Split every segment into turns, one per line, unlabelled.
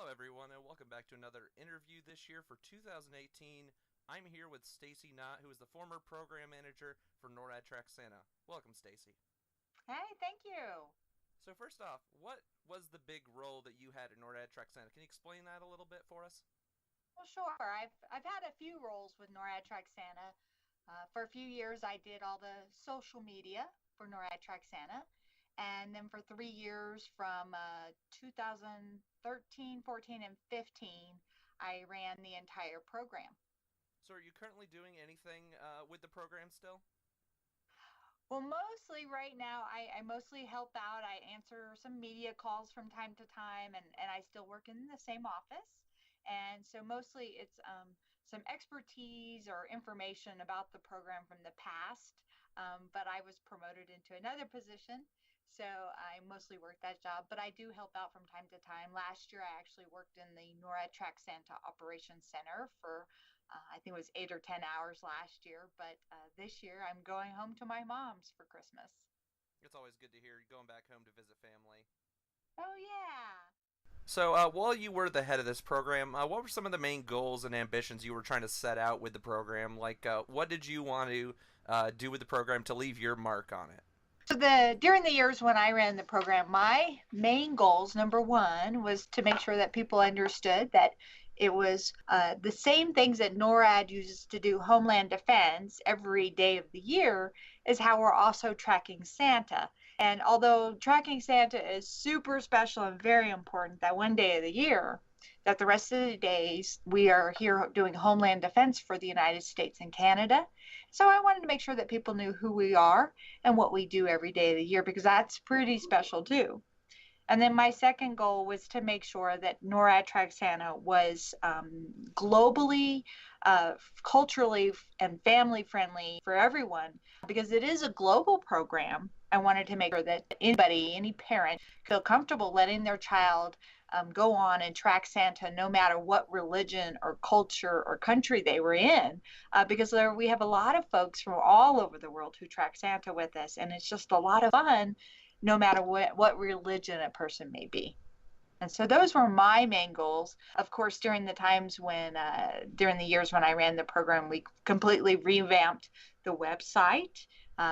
Hello everyone and welcome back to another interview this year for 2018. I'm here with Stacey Knott, who is the former program manager for NORAD Tracks Santa. Welcome, Stacey.
Hey, thank you.
So first off, what was the big role that you had at NORAD Tracks Santa? Can you explain that a little bit for us?
Well, sure. I've had a few roles with NORAD Tracks Santa. For a few years, I did all the social media for NORAD Tracks Santa, and then for 3 years, from 2013, 14, and 15, I ran the entire program.
So are you currently doing anything with the program still?
Well, mostly right now, I mostly help out. I answer some media calls from time to time, and I still work in the same office. And so mostly it's some expertise or information about the program from the past. But I was promoted into another position, so I mostly work that job. But I do help out from time to time. Last year, I actually worked in the NORAD Tracks Santa Operations Center for I think it was 8 or 10 hours last year, but this year I'm going home to my mom's for Christmas.
It's always good to hear you going back home to visit family.
Oh, yeah.
So while you were the head of this program, what were some of the main goals and ambitions you were trying to set out with the program? Like, what did you want to do with the program to leave your mark on it?
So during the years when I ran the program, my main goals, number one, was to make sure that people understood that it was the same things that NORAD uses to do homeland defense every day of the year is how we're also tracking Santa. And although tracking Santa is super special and very important that one day of the year, that the rest of the days we are here doing homeland defense for the United States and Canada. So I wanted to make sure that people knew who we are and what we do every day of the year, because that's pretty special too. And then my second goal was to make sure that NORAD Tracks Santa was globally, culturally, and family friendly for everyone, because it is a global program. I wanted to make sure that anybody, any parent, feel comfortable letting their child go on and track Santa no matter what religion or culture or country they were in, because we have a lot of folks from all over the world who track Santa with us, and it's just a lot of fun no matter what religion a person may be. And so those were my main goals. Of course, during the years when I ran the program, we completely revamped the website,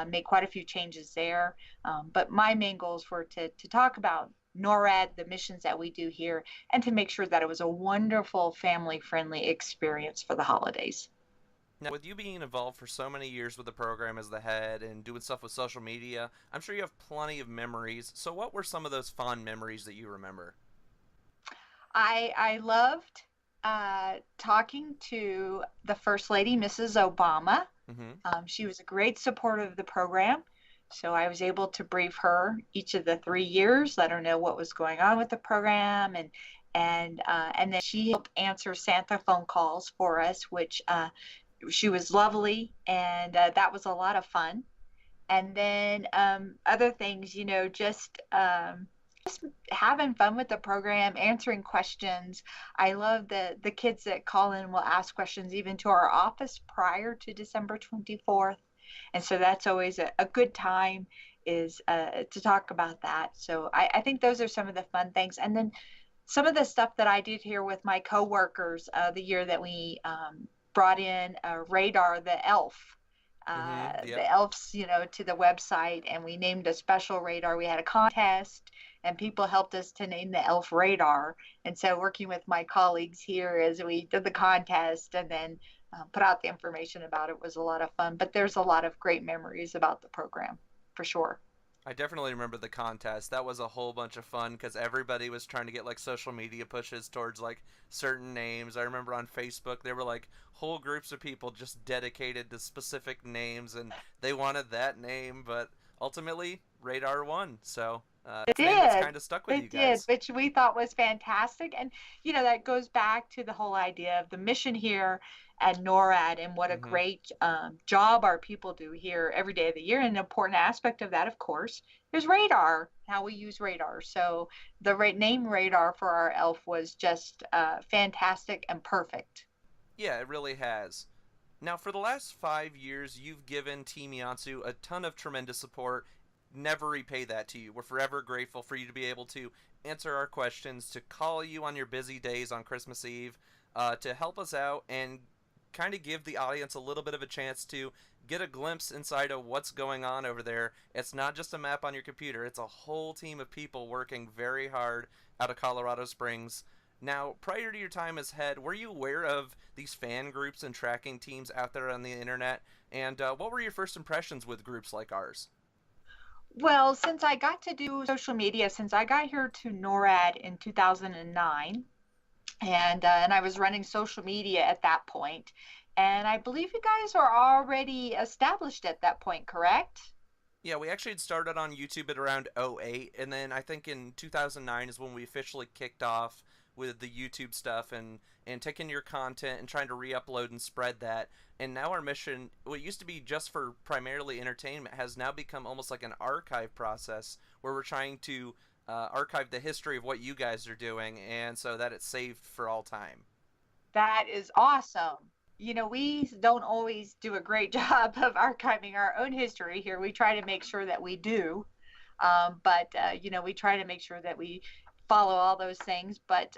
made quite a few changes there. But my main goals were to talk about NORAD, the missions that we do here, and to make sure that it was a wonderful family-friendly experience for the holidays.
Now, with you being involved for so many years with the program as the head and doing stuff with social media, I'm sure you have plenty of memories. So what were some of those fond memories that you remember?
I loved talking to the First Lady, Mrs. Obama.
Mm-hmm.
She was a great supporter of the program. So I was able to brief her each of the 3 years, let her know what was going on with the program, and then she helped answer Santa phone calls for us, which she was lovely, and that was a lot of fun. And then other things, just having fun with the program, answering questions. I love the kids that call in will ask questions even to our office prior to December 24th. And so that's always a good time is to talk about that. So I think those are some of the fun things. And then some of the stuff that I did here with my coworkers the year that we brought in Radar, the elf.
Mm-hmm. Yep.
The elves, to the website, and we named a special radar. We had a contest, and people helped us to name the elf radar. And so, working with my colleagues here as we did the contest and then put out the information about it was a lot of fun. But there's a lot of great memories about the program, for sure.
I definitely remember the contest. That was a whole bunch of fun because everybody was trying to get like social media pushes towards like certain names. I remember on Facebook there were like whole groups of people just dedicated to specific names and they wanted that name, but ultimately Radar won. So
It
it's a name that's
did.
kind of stuck with you
It did,
guys.
which we thought was fantastic. And, that goes back to the whole idea of the mission here at NORAD and what a
Mm-hmm.
great job our people do here every day of the year. And an important aspect of that, of course, is radar, how we use radar. So the name radar for our elf was just fantastic and perfect.
Yeah, it really has. Now, for the last 5 years, you've given Team YANTSU a ton of tremendous support, never repay that to you. We're forever grateful for you to be able to answer our questions, to call you on your busy days on Christmas Eve, to help us out and kind of give the audience a little bit of a chance to get a glimpse inside of what's going on over there. It's not just a map on your computer, it's a whole team of people working very hard out of Colorado Springs. Now, prior to your time as head, were you aware of these fan groups and tracking teams out there on the internet? And what were your first impressions with groups like ours?
Well, since I got to do social media, since I got here to NORAD in 2009, and I was running social media at that point, and I believe you guys are already established at that point, correct?
Yeah, we actually had started on YouTube at around '08, and then I think in 2009 is when we officially kicked off with the YouTube stuff and taking your content and trying to re-upload and spread that. And now our mission, what used to be just for primarily entertainment, has now become almost like an archive process where we're trying to archive the history of what you guys are doing, and so that it's saved for all time.
That is awesome. We don't always do a great job of archiving our own history here. We try to make sure that we do. But we try to make sure that we follow all those things. But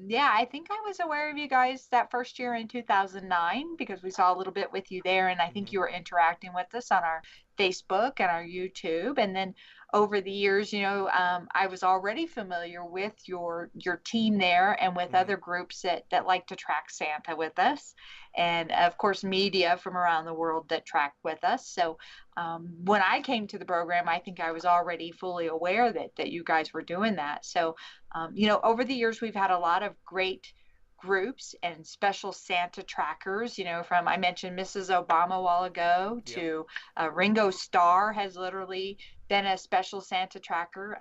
yeah, I think I was aware of you guys that first year in 2009 because we saw a little bit with you there. And I think
Mm-hmm.
you were interacting with us on our Facebook and our YouTube. And then over the years, I was already familiar with your team there and with
Mm-hmm.
other groups that like to track Santa with us. And of course, media from around the world that track with us. So when I came to the program, I think I was already fully aware that you guys were doing that. So, over the years, we've had a lot of great groups and special Santa trackers, from I mentioned Mrs. Obama a while ago
Yep.
to Ringo Starr has literally been a special Santa tracker.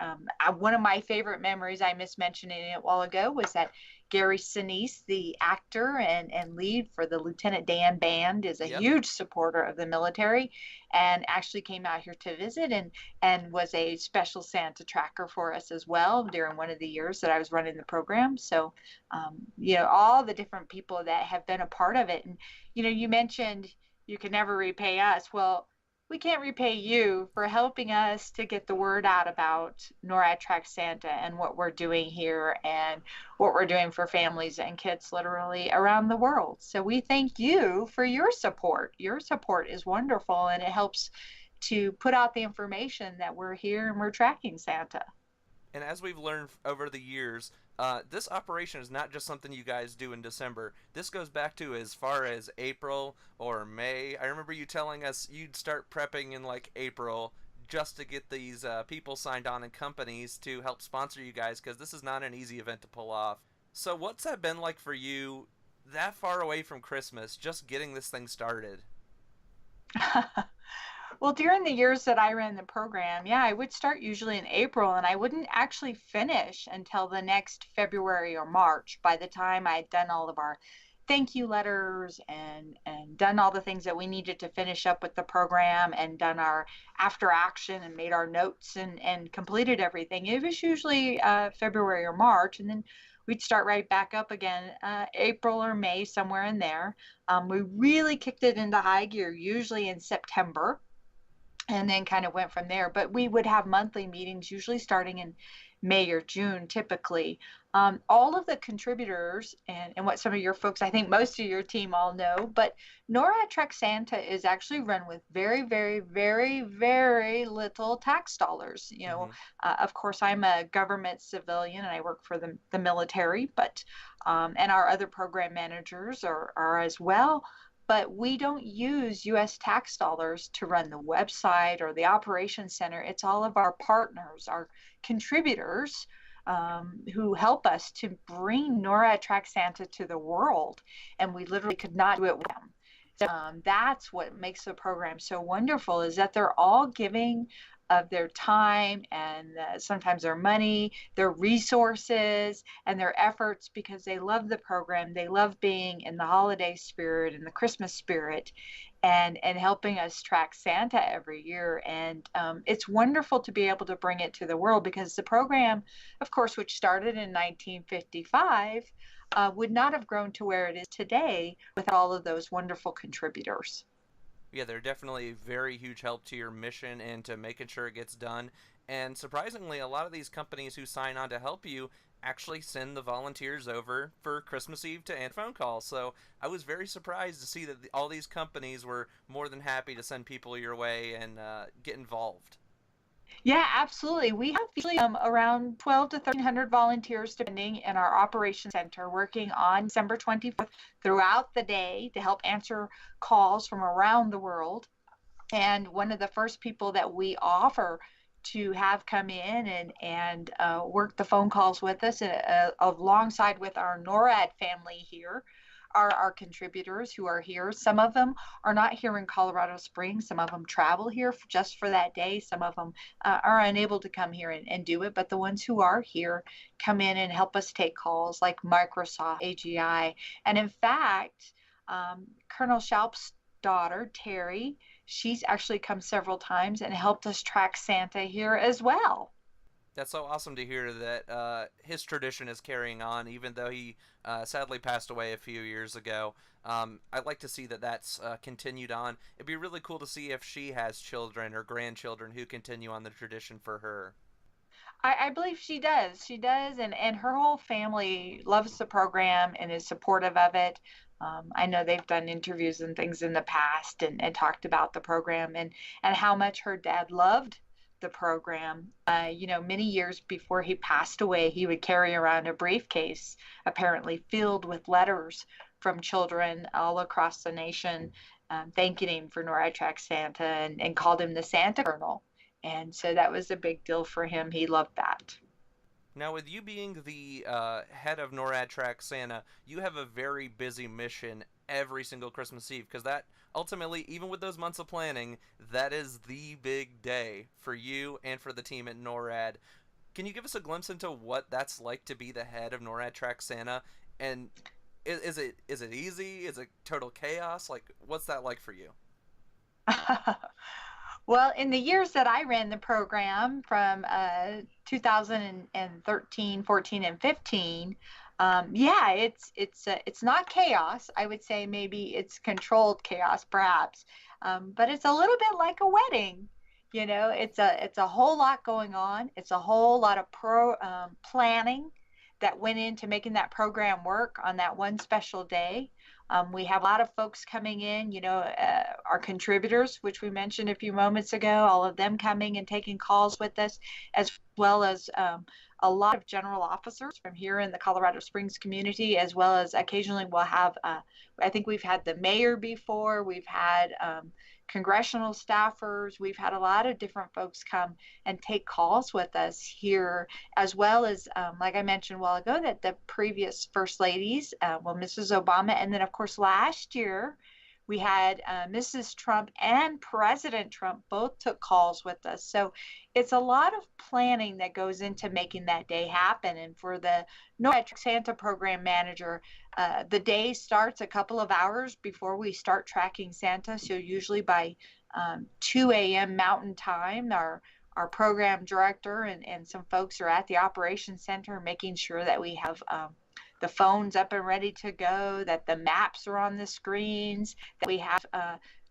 One of my favorite memories, I missed mentioning it a while ago, was that Gary Sinise, the actor and lead for the Lieutenant Dan Band, is a
Yep.
huge supporter of the military and actually came out here to visit and was a special Santa tracker for us as well during one of the years that I was running the program. So, all the different people that have been a part of it. And, you mentioned you can never repay us. Well, we can't repay you for helping us to get the word out about NORAD Tracks Santa and what we're doing here and what we're doing for families and kids literally around the world. So we thank you for your support. Your support is wonderful and it helps to put out the information that we're here and we're tracking Santa.
And as we've learned over the years, this operation is not just something you guys do in December. This goes back to as far as April or May. I remember you telling us you'd start prepping in like April just to get these people signed on and companies to help sponsor you guys because this is not an easy event to pull off. So, what's that been like for you that far away from Christmas, just getting this thing started?
Well, during the years that I ran the program, yeah, I would start usually in April and I wouldn't actually finish until the next February or March by the time I had done all of our thank you letters and done all the things that we needed to finish up with the program and done our after action and made our notes and completed everything. It was usually February or March, and then we'd start right back up again April or May, somewhere in there. We really kicked it into high gear usually in September and then kind of went from there. But we would have monthly meetings, usually starting in May or June, typically. All of the contributors and what some of your folks, I think most of your team all know, but NORAD Tracks Santa is actually run with very, very, very, very little tax dollars.
Mm-hmm.
Of course, I'm a government civilian and I work for the military, but and our other program managers are as well, but we don't use US tax dollars to run the website or the operations center. It's all of our partners, our contributors who help us to bring NORAD Track Santa to the world. And we literally could not do it with them. So, that's what makes the program so wonderful is that they're all giving of their time and sometimes their money, their resources, and their efforts because they love the program. They love being in the holiday spirit and the Christmas spirit and helping us track Santa every year. And it's wonderful to be able to bring it to the world because the program, of course, which started in 1955, would not have grown to where it is today with all of those wonderful contributors.
Yeah, they're definitely a very huge help to your mission and to making sure it gets done. And surprisingly, a lot of these companies who sign on to help you actually send the volunteers over for Christmas Eve to answer phone calls. So I was very surprised to see that all these companies were more than happy to send people your way and get involved.
Yeah, absolutely. We have usually around 12 to 1,300 volunteers, depending, in our operations center working on December 24th throughout the day to help answer calls from around the world. And one of the first people that we offer to have come in and work the phone calls with us alongside with our NORAD family here are our contributors who are here. Some of them are not here in Colorado Springs. Some of them travel here just for that day. Some of them are unable to come here and do it. But the ones who are here come in and help us take calls like Microsoft, AGI. And in fact, Colonel Schaup's daughter, Terry, she's actually come several times and helped us track Santa here as well.
That's so awesome to hear that his tradition is carrying on, even though he sadly passed away a few years ago. I'd like to see that that's continued on. It'd be really cool to see if she has children or grandchildren who continue on the tradition for her.
I believe she does. She does, and her whole family loves the program and is supportive of it. I know they've done interviews and things in the past and talked about the program and how much her dad loved the program. Many years before he passed away, he would carry around a briefcase apparently filled with letters from children all across the nation, thanking him for NORAD Tracks Santa and called him the Santa Colonel. And so that was a big deal for him. He loved that.
Now, with you being the head of NORAD Tracks Santa, you have a very busy mission every single Christmas Eve, because that ultimately, even with those months of planning, that is the big day for you and for the team at NORAD. Can you give us a glimpse into what that's like to be the head of NORAD Tracks Santa? And is it easy? Is it total chaos? Like, what's that like for you?
Well, in the years that I ran the program from 2013, 14, and 15, yeah, it's not chaos. I would say maybe it's controlled chaos, perhaps, but it's a little bit like a wedding. It's a whole lot going on. It's a whole lot of planning that went into making that program work on that one special day. We have a lot of folks coming in, our contributors, which we mentioned a few moments ago, all of them coming and taking calls with us, as well as a lot of general officers from here in the Colorado Springs community, as well as occasionally we'll have, I think we've had the mayor before, we've had congressional staffers, we've had a lot of different folks come and take calls with us here, as well as, like I mentioned a while ago, that the previous first ladies, Mrs. Obama, and then of course last year we had Mrs. Trump and President Trump both took calls with us. So it's a lot of planning that goes into making that day happen. And for the NORAD Tracks Santa program manager, the day starts a couple of hours before we start tracking Santa. So usually by 2 a.m. Mountain Time, our program director and some folks are at the operations center making sure that we have the phones up and ready to go, that the maps are on the screens, that we have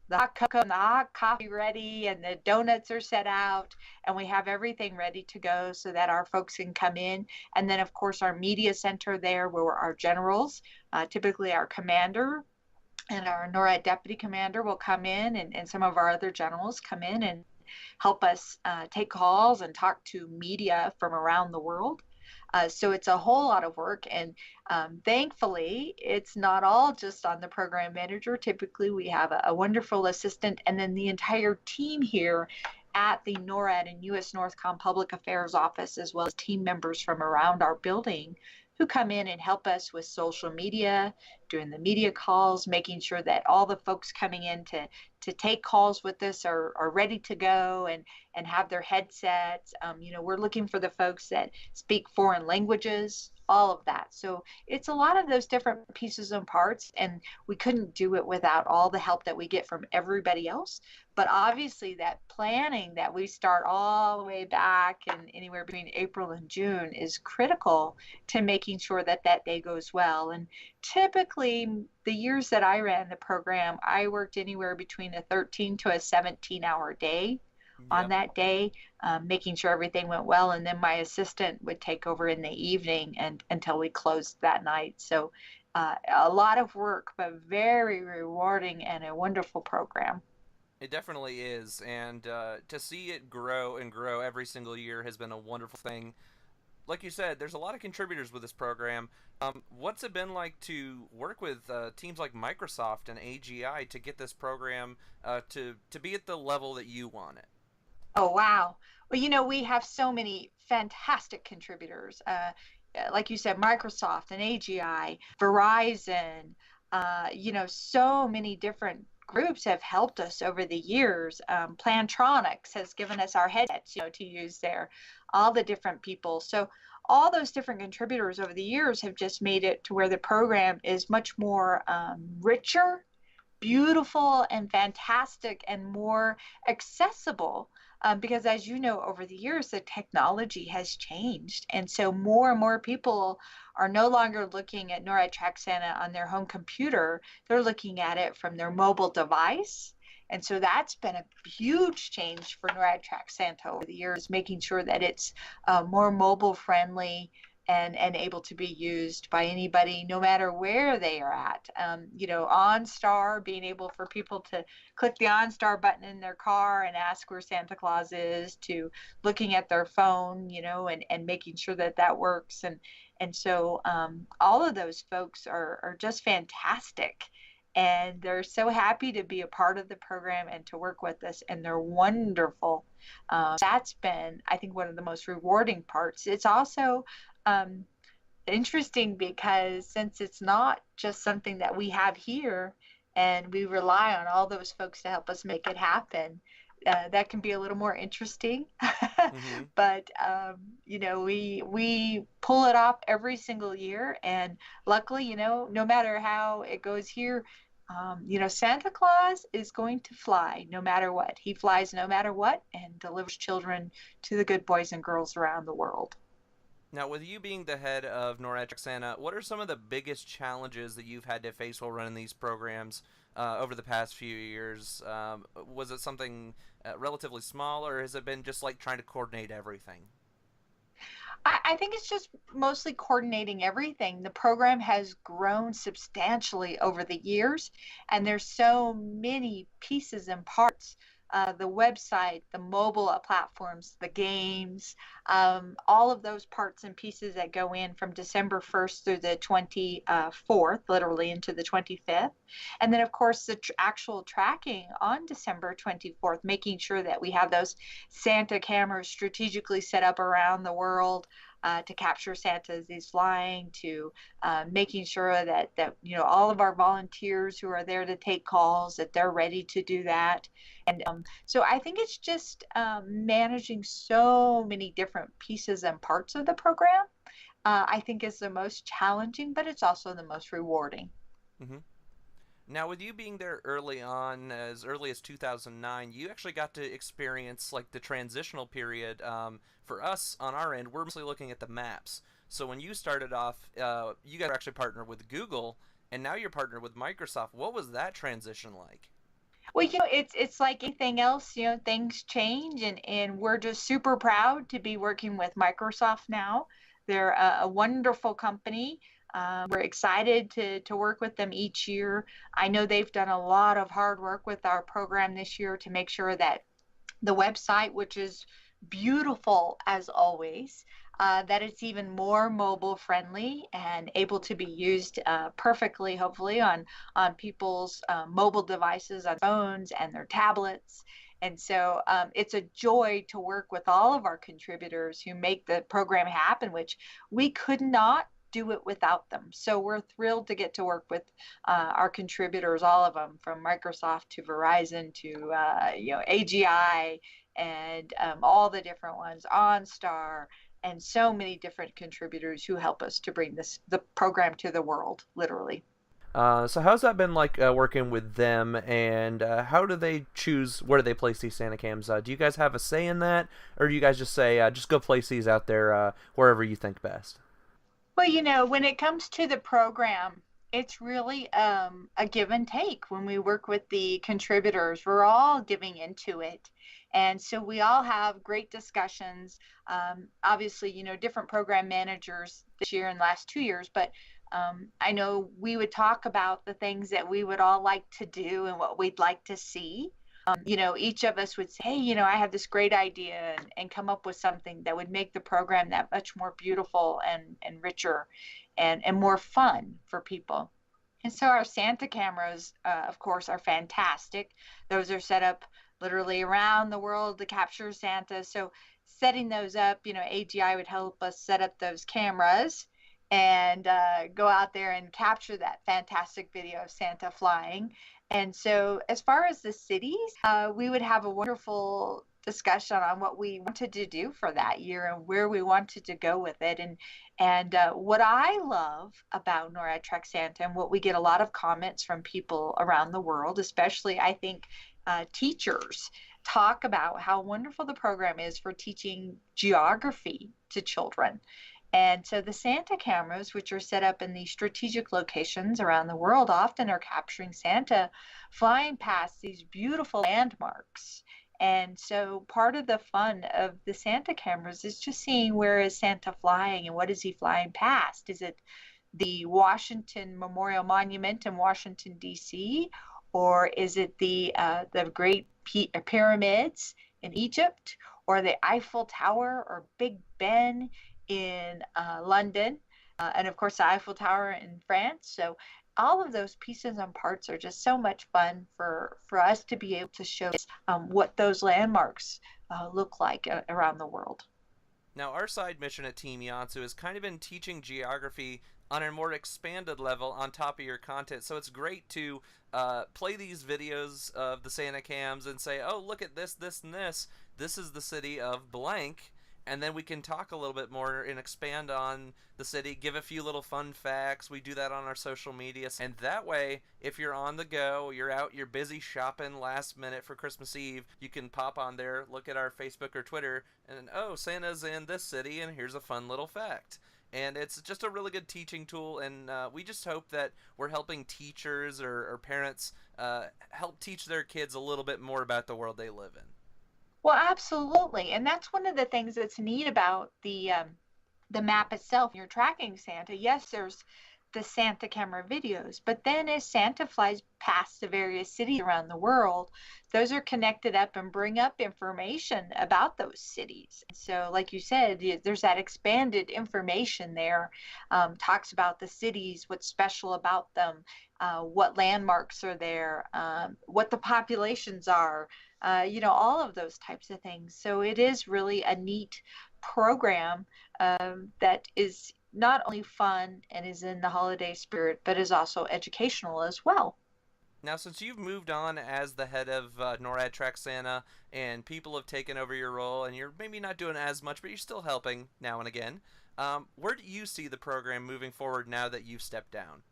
the hot cocoa and the hot coffee ready, and the donuts are set out, and we have everything ready to go so that our folks can come in. And then, of course, our media center there where our generals, typically our commander and our NORAD deputy commander will come in, and some of our other generals come in and help us take calls and talk to media from around the world. So it's a whole lot of work, and thankfully, it's not all just on the program manager. Typically, we have a wonderful assistant, and then the entire team here at the NORAD and U.S. Northcom Public Affairs Office, as well as team members from around our building who come in and help us with social media, doing the media calls, making sure that all the folks coming in to take calls with us are ready to go and have their headsets. We're looking for the folks that speak foreign languages all of that. So it's a lot of those different pieces and parts, and we couldn't do it without all the help that we get from everybody else. But obviously, that planning that we start all the way back and anywhere between April and June is critical to making sure that that day goes well. And typically, the years that I ran the program, I worked anywhere between a 13 to a 17-hour day on
Yep.
that day, making sure everything went well. And then my assistant would take over in the evening and until we closed that night. So a lot of work, but very rewarding and a wonderful program.
It definitely is, and to see it grow and grow every single year has been a wonderful thing. Like you said, there's a lot of contributors with this program. What's it been like to work with teams like Microsoft and AGI to get this program to be at the level that you want it?
Oh, wow. Well, we have so many fantastic contributors. Like you said, Microsoft and AGI, Verizon, so many different groups have helped us over the years. Plantronics has given us our headsets, to use there, all the different people. So all those different contributors over the years have just made it to where the program is much more richer, beautiful, and fantastic, and more accessible, because as you know, over the years the technology has changed, and so more and more people are no longer looking at NORAD Tracks Santa on their home computer. They're looking at it from their mobile device. And so that's been a huge change for NORAD Tracks Santa over the years, making sure that it's more mobile friendly and able to be used by anybody, no matter where they are at. OnStar, being able for people to click the OnStar button in their car and ask where Santa Claus is, to looking at their phone, and making sure that that works. And so all of those folks are just fantastic. And they're so happy to be a part of the program and to work with us, and they're wonderful. That's been, I think, one of the most rewarding parts. It's also interesting because since it's not just something that we have here and we rely on all those folks to help us make it happen, that can be a little more interesting.
Mm-hmm.
But we pull it off every single year, and luckily, no matter how it goes here, Santa Claus is going to fly no matter what. He flies no matter what and delivers children to the good boys and girls around the world.
Now, with you being the head of NORAD Tracks Santa, what are some of the biggest challenges that you've had to face while running these programs over the past few years? Was it something relatively small, or has it been just like trying to coordinate everything?
I think it's just mostly coordinating everything. The program has grown substantially over the years, and there's so many pieces and parts. The website, the mobile platforms, the games, all of those parts and pieces that go in from December 1st through the 24th, literally into the 25th. And then, of course, the actual tracking on December 24th, making sure that we have those Santa cameras strategically set up around the world to capture Santa as he's flying, to making sure that all of our volunteers who are there to take calls, that they're ready to do that. And so I think it's just managing so many different pieces and parts of the program. I think is the most challenging, but it's also the most rewarding.
Mm-hmm. Now, with you being there early on, as early as 2009, you actually got to experience like the transitional period. For us on our end, we're mostly looking at the maps. So when you started off, you guys actually partnered with Google, and now you're partnered with Microsoft. What was that transition like?
Well, it's like anything else, things change, and we're just super proud to be working with Microsoft now. They're a wonderful company. We're excited to work with them each year. I know they've done a lot of hard work with our program this year to make sure that the website, which is beautiful as always, that it's even more mobile friendly and able to be used perfectly, hopefully, on people's mobile devices, on phones and their tablets. And so it's a joy to work with all of our contributors who make the program happen, which we could not do it without them. So we're thrilled to get to work with our contributors, all of them, from Microsoft to Verizon to AGI, and all the different ones, OnStar, and so many different contributors who help us to bring the program to the world, literally.
So how's that been like working with them, and how do they choose where do they place these Santa cams? Do you guys have a say in that, or do you guys just say just go place these out there wherever you think best?
Well, when it comes to the program, it's really a give and take. When we work with the contributors, we're all giving into it. And so we all have great discussions. Obviously, different program managers this year and last 2 years, but I know we would talk about the things that we would all like to do and what we'd like to see. Each of us would say, hey, I have this great idea, and come up with something that would make the program that much more beautiful and richer and more fun for people. And so our Santa cameras, of course, are fantastic. Those are set up literally around the world to capture Santa. So setting those up, AGI would help us set up those cameras and go out there and capture that fantastic video of Santa flying. And so as far as the cities, we would have a wonderful discussion on what we wanted to do for that year and where we wanted to go with it. And what I love about NORAD Tracks Santa, and what we get a lot of comments from people around the world, especially I think teachers, talk about how wonderful the program is for teaching geography to children. And so the Santa cameras, which are set up in these strategic locations around the world, often are capturing Santa flying past these beautiful landmarks. And so part of the fun of the Santa cameras is just seeing where is Santa flying and what is he flying past. Is it the Washington Memorial Monument in Washington, D.C., or is it the Great Pyramids in Egypt, or the Eiffel Tower, or Big Ben in London, and of course the Eiffel Tower in France? So all of those pieces and parts are just so much fun for us to be able to show what those landmarks look like around the world.
Now, our side mission at Team YANTSU has kind of been teaching geography on a more expanded level on top of your content. So it's great to play these videos of the Santa cams and say, oh, look at this, this, and this. This is the city of blank. And then we can talk a little bit more and expand on the city, give a few little fun facts. We do that on our social media. And that way, if you're on the go, you're out, you're busy shopping last minute for Christmas Eve, you can pop on there, look at our Facebook or Twitter, and oh, Santa's in this city, and here's a fun little fact. And it's just a really good teaching tool, and we just hope that we're helping teachers or parents help teach their kids a little bit more about the world they live in.
Well, absolutely. And that's one of the things that's neat about the map itself. You're tracking Santa. Yes, there's the Santa camera videos, but then as Santa flies past the various cities around the world, those are connected up and bring up information about those cities. So like you said, there's that expanded information there, talks about the cities, what's special about them, what landmarks are there, what the populations are, all of those types of things. So it is really a neat program that is not only fun and is in the holiday spirit, but is also educational as well.
Now, since you've moved on as the head of NORAD Tracks Santa, and people have taken over your role, and you're maybe not doing as much, but you're still helping now and again, where do you see the program moving forward now that you've stepped down?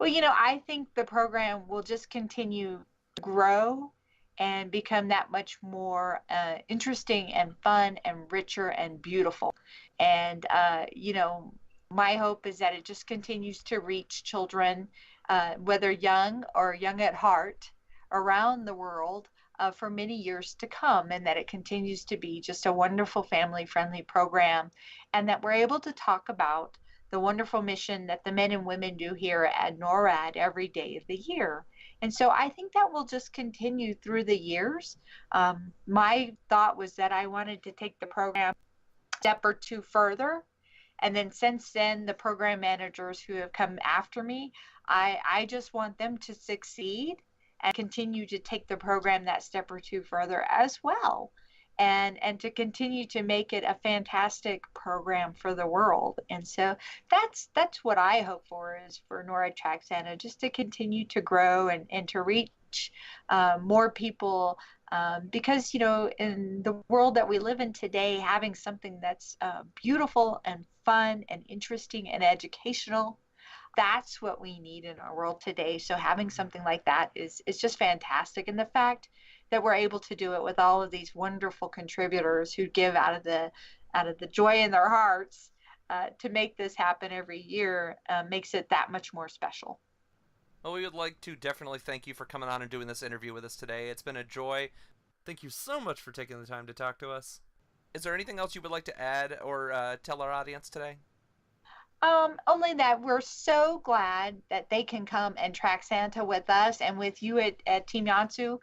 Well, I think the program will just continue to grow and become that much more interesting and fun and richer and beautiful. And, my hope is that it just continues to reach children, whether young or young at heart, around the world for many years to come, and that it continues to be just a wonderful family-friendly program, and that we're able to talk about the wonderful mission that the men and women do here at NORAD every day of the year. And so I think that will just continue through the years. My thought was that I wanted to take the program a step or two further. And then since then, the program managers who have come after me, I just want them to succeed and continue to take the program that step or two further as well. and to continue to make it a fantastic program for the world. And so that's what I hope for, is for NORAD Tracks Santa just to continue to grow and to reach more people. Because, you know, in the world that we live in today, having something that's beautiful and fun and interesting and educational, that's what we need in our world today. So having something like that is just fantastic. And the fact that we're able to do it with all of these wonderful contributors who give out of the joy in their hearts to make this happen every year makes it that much more special.
Well, we would like to definitely thank you for coming on and doing this interview with us today. It's been a joy. Thank you so much for taking the time to talk to us. Is there anything else you would like to add or tell our audience today?
Only that we're so glad that they can come and track Santa with us and with you at Team YANTSU.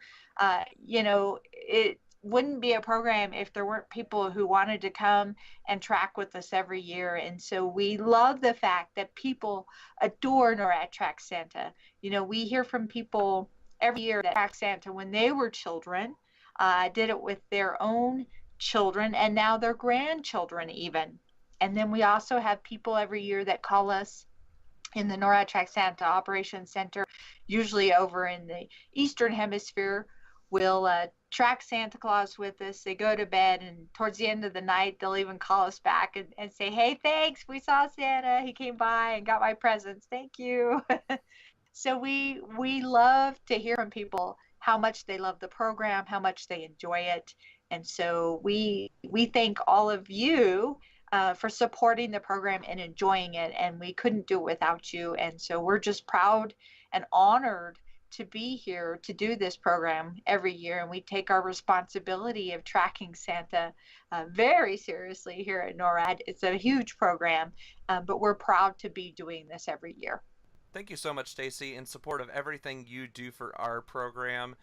You know, it wouldn't be a program if there weren't people who wanted to come and track with us every year. And so we love the fact that people adore NORAD Tracks Santa. You know, we hear from people every year that track Santa when they were children, did it with their own children and now their grandchildren even. And then we also have people every year that call us in the NORAD Tracks Santa Operations Center, usually over in the Eastern Hemisphere, will track Santa Claus with us. They go to bed, and towards the end of the night, they'll even call us back and say, hey, thanks, we saw Santa. He came by and got my presents. Thank you. So we love to hear from people how much they love the program, how much they enjoy it. And so we thank all of you for supporting the program and enjoying it. And we couldn't do it without you. And so we're just proud and honored to be here to do this program every year. And we take our responsibility of tracking Santa very seriously here at NORAD. It's a huge program, but we're proud to be doing this every year.
Thank you so much, Stacey, in support of everything you do for our program.